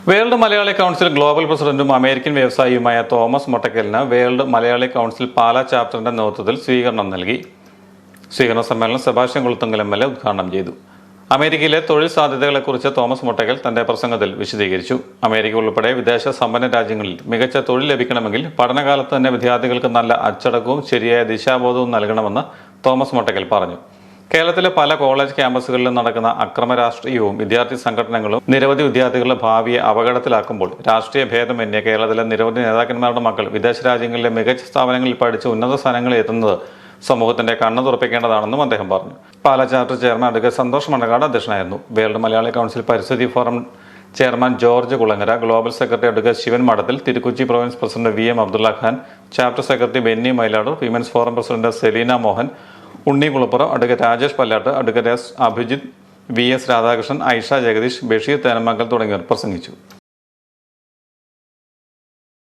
World Malayali council global പ്രസിഡന്റും American വ്യവസായിയുമായ തോമസ് മൊട്ടക്കലിന് വേൾഡ് മലയാളി കൗൺസിൽ പാലാ ചാപ്റ്ററിന്റെ നേതൃത്വത്തിൽ സ്വീകരണം നൽകി. സ്വീകരണ സമ്മേളനം സെബാസ്റ്റ്യൻ കുളത്തുങ്കൽ MLA ഉദ്ഘാടനം ചെയ്തു. അമേരിക്കയിലെ തൊഴിൽ സാധ്യതകളെക്കുറിച്ച് തോമസ് മൊട്ടക്കൽ തന്റെ പ്രസംഗത്തിൽ വിശദീകരിച്ചു. അമേരിക്ക ഉൾപ്പെടെ വിദേശ സമ്പന്ന രാജ്യങ്ങളിൽ മികച്ച തൊഴിൽ ലഭിക്കണമെങ്കിൽ പഠനകാലത്ത് തന്നെ വിദ്യാർത്ഥികൾക്ക് നല്ല അച്ചടക്കവും ശരിയായ ദിശാബോധവും നൽകണമെന്ന് തോമസ് മൊട്ടക്കൽ പറഞ്ഞു. കേരളത്തിലെ പല കോളേജ് ക്യാമ്പസുകളിലും നടക്കുന്ന അക്രമ രാഷ്ട്രീയവും വിദ്യാർത്ഥി സംഘടനകളും നിരവധി വിദ്യാർത്ഥികളുടെ ഭാവിയെ അപകടത്തിലാക്കുമ്പോൾ രാഷ്ട്രീയ ഭേദമന്യേ കേരളത്തിലെ നിരവധി നേതാക്കന്മാരുടെ മക്കൾ വിദേശ രാജ്യങ്ങളിലെ മികച്ച സ്ഥാപനങ്ങളിൽ പഠിച്ച് ഉന്നത സ്ഥാനങ്ങളിൽ എത്തുന്നത് സമൂഹത്തിന്റെ കണ്ണു തുറപ്പിക്കേണ്ടതാണെന്നും അദ്ദേഹം പറഞ്ഞു. Pala chapter chairman advocate Santhosh Mannakkad അധ്യക്ഷനായിരുന്നു. വേൾഡ് മലയാളി കൗൺസിൽ പരിസ്ഥിതി forum chairman George Kulangara, global secretary advocate Shivan Madathil, Thirukochi province president VM Abdulla Khan, chapter secretary Benny Mailadoor, women's forum president Selina Mohan, Unni Kulappuram, advocate Rajesh Pallatt, advocate S. Abhijith, VS Radhakrishnan, Aisha Jagadish, Basheer Thenamangal തുടങ്ങിയവർ പ്രസംഗിച്ചു.